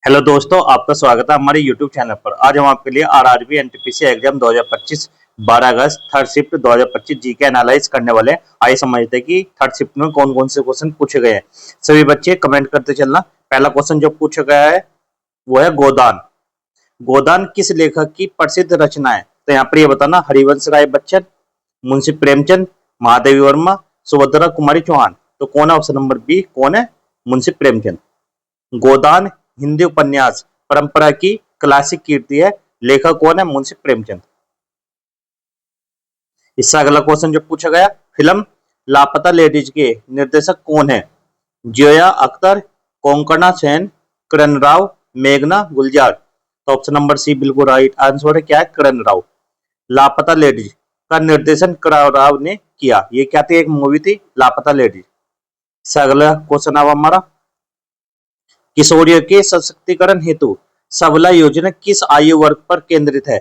Hello दोस्तों, आपका स्वागत है हमारे यूट्यूब चैनल पर। आज हम आपके लिए आरआरबी एनटीपीसी एग्जाम 2025 12 अगस्त थर्ड शिफ्ट 2025 जीके एनालाइज करने वाले हैं। आइए समझते हैं कि थर्ड शिफ्ट में कौन कौन से क्वेश्चन पूछे गए हैं। सभी बच्चे कमेंट करते चलना। पहला क्वेश्चन जो पूछा गया है वो है गोदान। गोदान किस लेखक की प्रसिद्ध रचना है? तो यहाँ पर ये बताना, हरिवंश राय बच्चन, मुंशी प्रेमचंद, महादेवी वर्मा, सुभद्रा कुमारी चौहान। तो कौन है? ऑप्शन नंबर बी कौन है? मुंशी प्रेमचंद। गोदान हिंदी उपन्यास परंपरा की क्लासिक कीर्ति है। लेखक कौन है? मुंशी प्रेमचंद। इससे अगला क्वेश्चन जो पूछा गया, फिल्म लापता लेडीज के निर्देशक कौन है? जिया अख्तर, कोंकणा सेन, किरण राव, मेघना गुलजार। तो ऑप्शन नंबर सी बिल्कुल राइट आंसर है। क्या है? किरण राव। लापता लेडीज का निर्देशन किरण राव ने किया। ये क्या थी? एक मूवी थी लापता लेडीज। इससे अगला क्वेश्चन अब हमारा, किशोरियों के सशक्तिकरण हेतु सबला योजना किस आयु वर्ग पर केंद्रित है?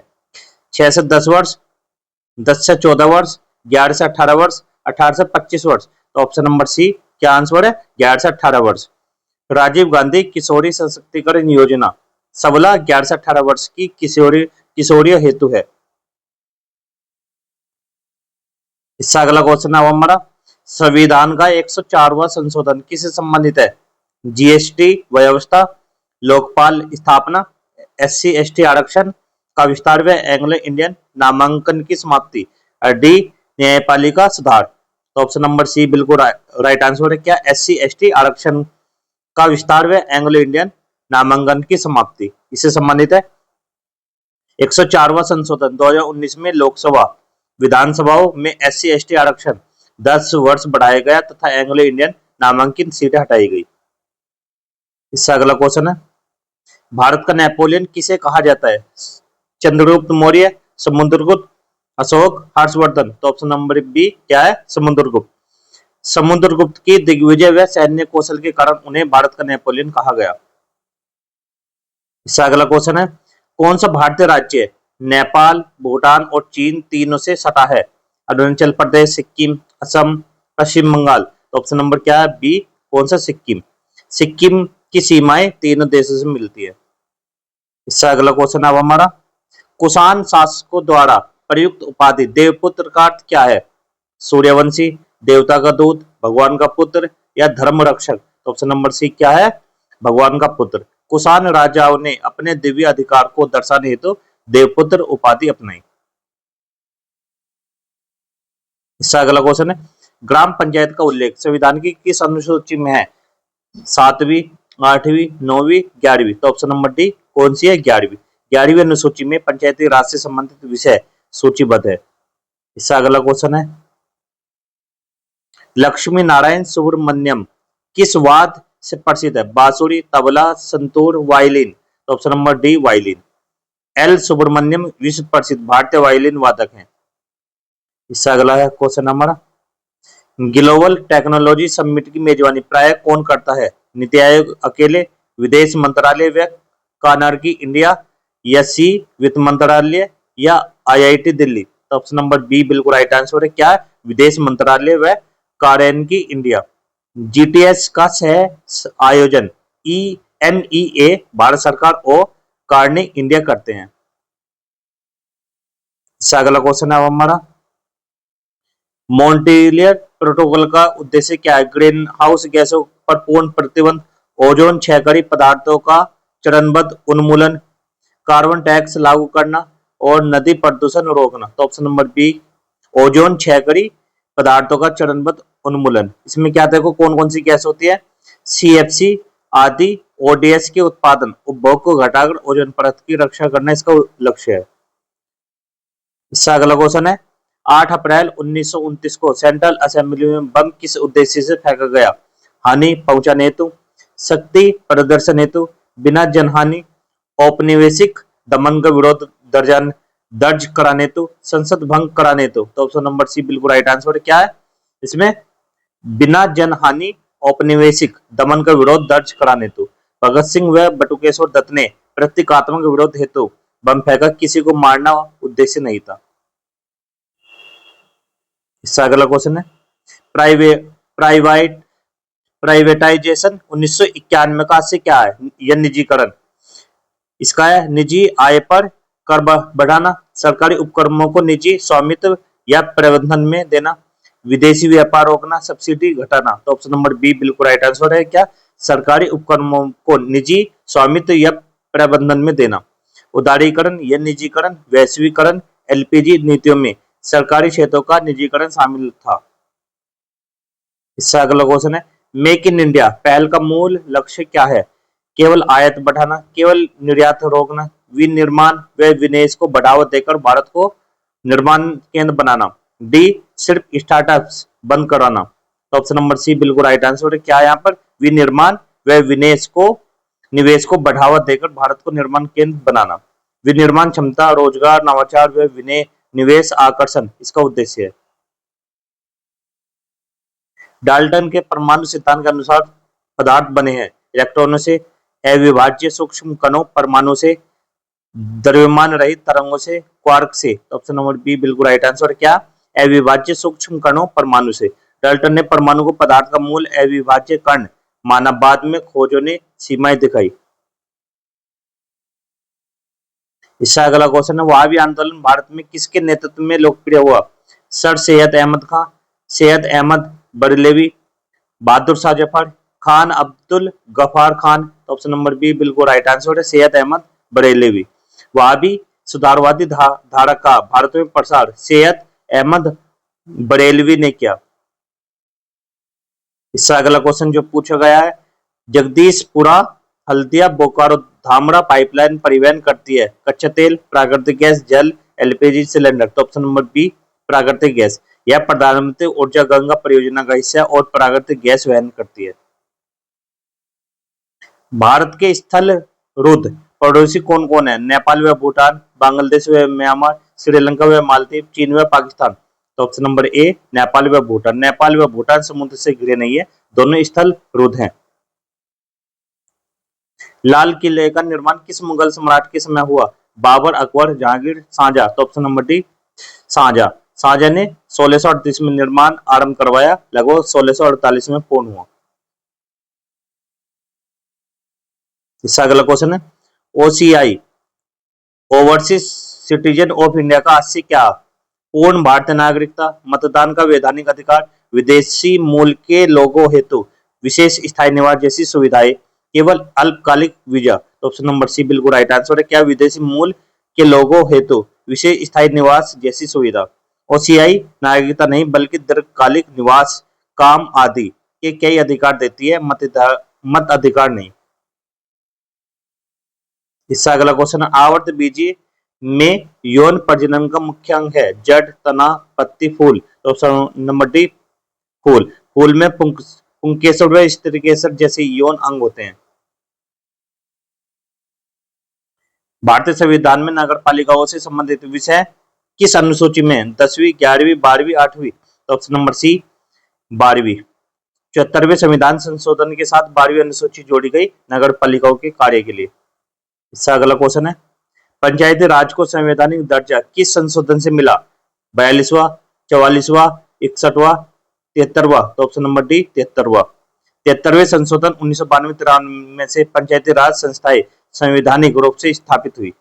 6 से 10 वर्ष, 10 से 14 वर्ष, 11 से 18 वर्ष, 18 से 25 वर्ष। तो ऑप्शन नंबर सी क्या आंसर है? 11 से 18 वर्ष। राजीव गांधी किशोरी सशक्तिकरण योजना सबला 11 से 18 वर्ष की किशोरियों हेतु है। इससे अगला क्वेश्चन है हमारा, संविधान का 104वां संशोधन किससे संबंधित है? जीएसटी व्यवस्था, लोकपाल स्थापना, एससी एसटी आरक्षण का विस्तार व एंग्लो इंडियन नामांकन की समाप्ति, डी न्यायपालिका सुधार। तो ऑप्शन नंबर सी बिल्कुल राइट आंसर है। क्या? एससी एसटी आरक्षण का विस्तार व एंग्लो इंडियन नामांकन की समाप्ति इससे संबंधित है। 104वां संशोधन 2019 में लोकसभा विधानसभाओं में एससी एसटी आरक्षण 10 वर्ष बढ़ाया गया तथा एंग्लो इंडियन नामांकित सीटें हटाई गई। इससे अगला क्वेश्चन है, भारत का नेपोलियन किसे कहा जाता है? चंद्रगुप्त मौर्य, समुद्रगुप्त, अशोक, हर्षवर्धन। तो ऑप्शन नंबर बी क्या है? समुद्रगुप्त। समुद्रगुप्त की दिग्विजय व सैन्य कौशल के कारण उन्हें भारत का नेपोलियन कहा गया। इससे अगला क्वेश्चन है, कौन सा भारतीय राज्य नेपाल, भूटान और चीन तीनों से सटा है? अरुणाचल प्रदेश, सिक्किम, असम, पश्चिम बंगाल। तो ऑप्शन नंबर क्या है? बी कौन सा? सिक्किम। सिक्किम की सीमाएं तीनों देशों से मिलती है। इससे अगला क्वेश्चन अब हमारा, कुषाण शासकों द्वारा प्रयुक्त उपाधि देवपुत्र का अर्थ क्या है? सूर्यवंशी, देवता का दूत, भगवान का पुत्र या धर्म रक्षक। तो ऑप्शन नंबर सी क्या है? भगवान का पुत्र। कुषाण राजाओं ने अपने दिव्य अधिकार को दर्शाने हेतु देवपुत्र उपाधि अपनाई। इससे अगला क्वेश्चन है, ग्राम पंचायत का उल्लेख संविधान की किस अनुसूची में है? 7वीं, 8वीं, 9वीं, 11वीं। तो ऑप्शन नंबर डी कौन सी है? 11वीं। 11वीं अनुसूची में पंचायती राज से संबंधित विषय सूचीबद्ध है। इससे अगला क्वेश्चन है, लक्ष्मी नारायण सुब्रमण्यम किस वाद्य से प्रसिद्ध है? बांसुरी, तबला, संतूर, वायलिन। तो option number D violin. L Subramaniam विश्व प्रसिद्ध भारतीय वायलिन वादक हैं। इससे अगला है क्वेश्चन हमारा, ग्लोबल टेक्नोलॉजी समिट की मेजबानी प्राय कौन करता है? नीति आयोग अकेले, विदेश मंत्रालय व कार्नेगी इंडिया, या सी वित्त मंत्रालय या आईआईटी दिल्ली। तो ऑप्शन नंबर बी बिल्कुल राइट आंसर है। क्या है? विदेश मंत्रालय व कार्नेगी इंडिया। जीटीएस का सह आयोजन एनईए भारत सरकार और कार्नेगी इंडिया करते हैं। इससे अगला क्वेश्चन है हमारा, मॉन्ट्रियल प्रोटोकॉल का उद्देश्य क्या है? ग्रीन हाउस गैसों पर पूर्ण प्रतिबंध, ओजोन क्षयकारी पदार्थों का चरणबद्ध उन्मूलन, कार्बन टैक्स लागू करना और नदी प्रदूषण रोकना। तो ऑप्शन नंबर बी ओजोन क्षयकारी पदार्थों का चरणबद्ध उन्मूलन। इसमें क्या देखो कौन कौन सी गैस होती है? सीएफसी आदि ओडीएस के उत्पादन उपभोग को घटाकर ओजोन परत की रक्षा करना इसका लक्ष्य है। इससे अगला क्वेश्चन है, 8 अप्रैल 1929 को सेंट्रल असेंबली में बम किस उद्देश्य से फेंका गया? हानि पहुंचाने हेतु, शक्ति प्रदर्शन हेतु, बिना जनहानि, औपनिवेशिक दमन का विरोध दर्ज कराने हेतु, संसद भंग कराने हेतु। तो ऑप्शन नंबर सी बिल्कुल राइट आंसर क्या है? इसमें बिना जनहानि औपनिवेशिक दमन का विरोध दर्ज कराने हेतु। भगत सिंह व बटुकेश्वर दत्त ने प्रतीकात्मक विरोध हेतु बम फेंका, किसी को मारना उद्देश्य नहीं था। इससे अगला क्वेश्चन है, प्राइवेटाइजेशन 1991 का से क्या है? या निजीकरण। इसका है निजी आय पर कर बढ़ाना, सरकारी उपक्रमों को निजी स्वामित्व या प्रबंधन में देना, विदेशी व्यापार रोकना, सब्सिडी घटाना। तो ऑप्शन नंबर बी बिल्कुल राइट आंसर है। क्या? सरकारी उपक्रमों को निजी स्वामित्व या प्रबंधन में देना। उदारीकरण या निजीकरण, वैश्वीकरण, एलपीजी नीतियों में सरकारी क्षेत्रों का निजीकरण शामिल था। इससे अगला क्वेश्चन है, मेक इन इंडिया पहल का मूल लक्ष्य क्या है? केवल आयात बढ़ाना, केवल निर्यात रोकना, विनिर्माण व विनिवेश को बढ़ावा देकर भारत को निर्माण केंद्र बनाना, डी सिर्फ स्टार्टअप्स बंद कराना। तो ऑप्शन नंबर सी बिल्कुल राइट आंसर है। क्या यहाँ पर? विनिर्माण व निवेश को बढ़ावा देकर भारत को निर्माण केंद्र बनाना। विनिर्माण क्षमता, रोजगार, नवाचार व निवेश आकर्षण इसका उद्देश्य है। डाल्टन के परमाणु सिद्धांत के अनुसार पदार्थ बने हैं इलेक्ट्रॉनों से, अविभाज्य सूक्ष्म कणों, परमाणु से, द्रव्यमान रहित तरंगों से, क्वार्क से। ऑप्शन नंबर बी बिल्कुल राइट आंसर। क्या? अविभाज्य सूक्ष्म कणों, परमाणु से। डाल्टन ने परमाणु को पदार्थ का मूल अविभाज्य कण माना, बाद में खोजों ने सीमाएं दिखाई। इसका अगला क्वेश्चन है, वहाबी आंदोलन भारत में किसके नेतृत्व में लोकप्रिय हुआ? Sir Syed Ahmad Khan, Syed Ahmad Barelvi, Bahadur Shah Zafar, Khan Abdul Ghaffar Khan. Option number B बिल्कुल राइट आंसर है, सैयद अहमद बरेलवी। वहाबी सुधारवादी धारा का भारत में प्रसार सैयद अहमद बरेलवी ने किया। इसका अगला क्वेश्चन जो पूछा गया है, जगदीशपुरा हल्दिया बोकारो धामरा पाइपलाइन परिवहन करती है कच्चा तेल, प्राकृतिक गैस, जल, एलपीजी सिलेंडर। तो ऑप्शन नंबर बी प्राकृतिक गैस। यह प्रधानमंत्री ऊर्जा गंगा परियोजना का हिस्सा और प्राकृतिक गैस वहन करती है। भारत के स्थल रुद्ध पड़ोसी कौन कौन है? नेपाल व भूटान, बांग्लादेश व म्यांमार, श्रीलंका व मालदीव, चीन व पाकिस्तान। तो ऑप्शन नंबर ए नेपाल व भूटान। नेपाल व भूटान समुद्र से घिरे नहीं है, दोनों स्थल रुद्ध हैं। लाल किले का निर्माण किस मुगल सम्राट के समय हुआ? बाबर, अकबर, जहांगीर, शाहजहां। तो option number D Shah Jahan. Shah Jahan ने 1638 में निर्माण आरंभ करवाया, लगभग 1648 में पूर्ण हुआ। इसका अगला क्वेश्चन है, OCI overseas citizen of India का आशय क्या? पूर्ण भारतीय नागरिकता, मतदान का वैधानिक अधिकार, विदेशी मूल के लोगों हेतु विशेष स्थायी निवास जैसी सुविधाएं, केवल अल्पकालिक वीजा। तो ऑप्शन नंबर सी बिल्कुल राइट आंसर है। क्या? विदेशी मूल के लोगों हेतु विशेष स्थायी निवास जैसी सुविधा। ओसीआई नागरिकता नहीं बल्कि दीर्घकालिक निवास, काम आदि के कई अधिकार देती है, मत अधिकार नहीं। इसका अगला क्वेश्चन है, आवर्त बीजी में यौन प्रजनन का मुख्य अंग है जड़, तना, पत्ती, फूल। तो ऑप्शन नंबर डी फूल। फूल में पुंकेसर व स्त्रीकेसर जैसे यौन अंग होते हैं। भारतीय संविधान में नगर पालिकाओं से संबंधित विषय किस अनुसूची में? 10वीं, 11वीं, 12वीं, 8वीं। तो ऑप्शन नंबर सी 12वीं। 74वें संविधान संशोधन के साथ 12वीं अनुसूची जोड़ी गई नगर पालिकाओं के कार्य के लिए। इसका अगला क्वेश्चन है, पंचायती राज को संवैधानिक दर्जा किस संशोधन से मिला? 42वां, 44वां, 61वां, 73वां। तो ऑप्शन नंबर डी 73वां। 73वें संशोधन 1992-93 में से पंचायती राज संस्थाएं संवैधानिक रूप से स्थापित हुई।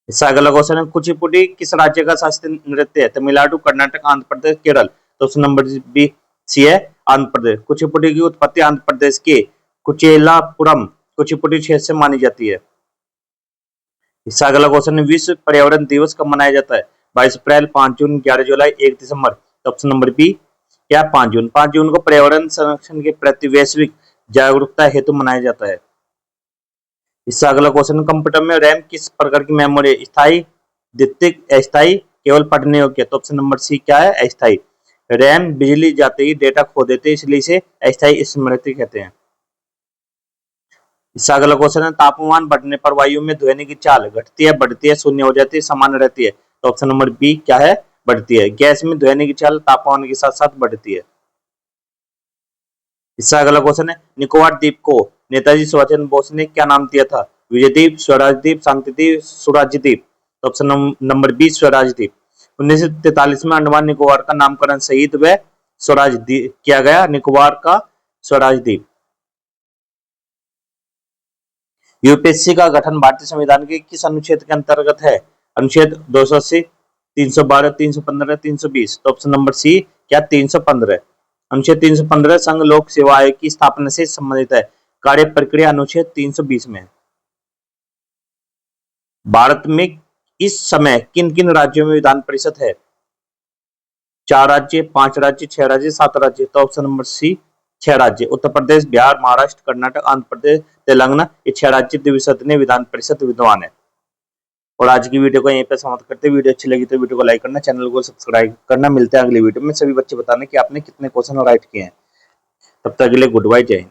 इसका अगला क्वेश्चन है, कुचिपुड़ी किस राज्य का शास्त्रीय नृत्य है? तमिलनाडु, कर्नाटक, आंध्र प्रदेश, केरल। तो ऑप्शन नंबर बी सी है आंध्र प्रदेश। कुचिपुड़ी की उत्पत्ति आंध्र प्रदेश के कुचेलापुरम कुचिपुड़ी क्षेत्र से मानी जाती है। इसका अगला क्वेश्चन है, विश्व पर्यावरण दिवस कब मनाया जाता है? 22 अप्रैल, 5 जून, 11 जुलाई, 1 दिसंबर। तो ऑप्शन नंबर बी क्या? 5 जून। 5 जून को पर्यावरण संरक्षण के प्रति वैश्विक जागरूकता हेतु मनाया जाता है। इसका अगला क्वेश्चन, कंप्यूटर में रैम किस प्रकार की मेमोरी है? स्थायी, द्वितीयक, अस्थायी, केवल पढ़ने योग्य। तो ऑप्शन नंबर सी क्या है? अस्थायी। रैम बिजली जाते ही डेटा खो देते हैं, इसलिए इसे अस्थायी स्मृति कहते हैं। इसका अगला क्वेश्चन है, तापमान बढ़ने पर वायु में ध्वनि की चाल घटती है, बढ़ती है, शून्य हो जाती है, समान रहती है। तो ऑप्शन नंबर बी क्या है? बढ़ती है। गैस में ध्वनि की चाल तापमान के साथ साथ बढ़ती है। इसका अगला क्वेश्चन है, निकोबार द्वीप को नेताजी सुभाष चंद्र बोस ने क्या नाम दिया था? विजय द्वीप, स्वराज द्वीप, शांति द्वीप, स्वराज्य द्वीप। तो ऑप्शन नंबर बी स्वराज द्वीप। 1943 में अंडमान निकोबार का नामकरण शहीद व स्वराज किया गया, निकोबार का स्वराज द्वीप। यूपीएससी का गठन भारतीय संविधान के किस अनुच्छेद के अंतर्गत है? अनुच्छेद 280, 312, 315, 320। तो ऑप्शन नंबर सी क्या 315। अनुच्छेद 315 संघ लोक सेवा आयोग की स्थापना से संबंधित है। कार्य प्रक्रिया अनुच्छेद 320 में। भारत में इस समय किन किन राज्यों में विधान परिषद है? 4 राज्य, 5 राज्य, 6 राज्य, 7 राज्य। तो ऑप्शन नंबर सी 6 राज्य। उत्तर प्रदेश, बिहार, महाराष्ट्र, कर्नाटक, आंध्र प्रदेश, तेलंगाना, ये 6 राज्य द्विसद ने विधान परिषद विद्यमान है। और आज की वीडियो को यहीं पे समाप्त करते हैं। वीडियो अच्छी लगी तो वीडियो को लाइक करना, चैनल को सब्सक्राइब करना। मिलते हैं अगली वीडियो में। सभी बच्चे बताने कि आपने कितने क्वेश्चन राइट किए हैं। तब तक के लिए गुड बाय, जय हिंद।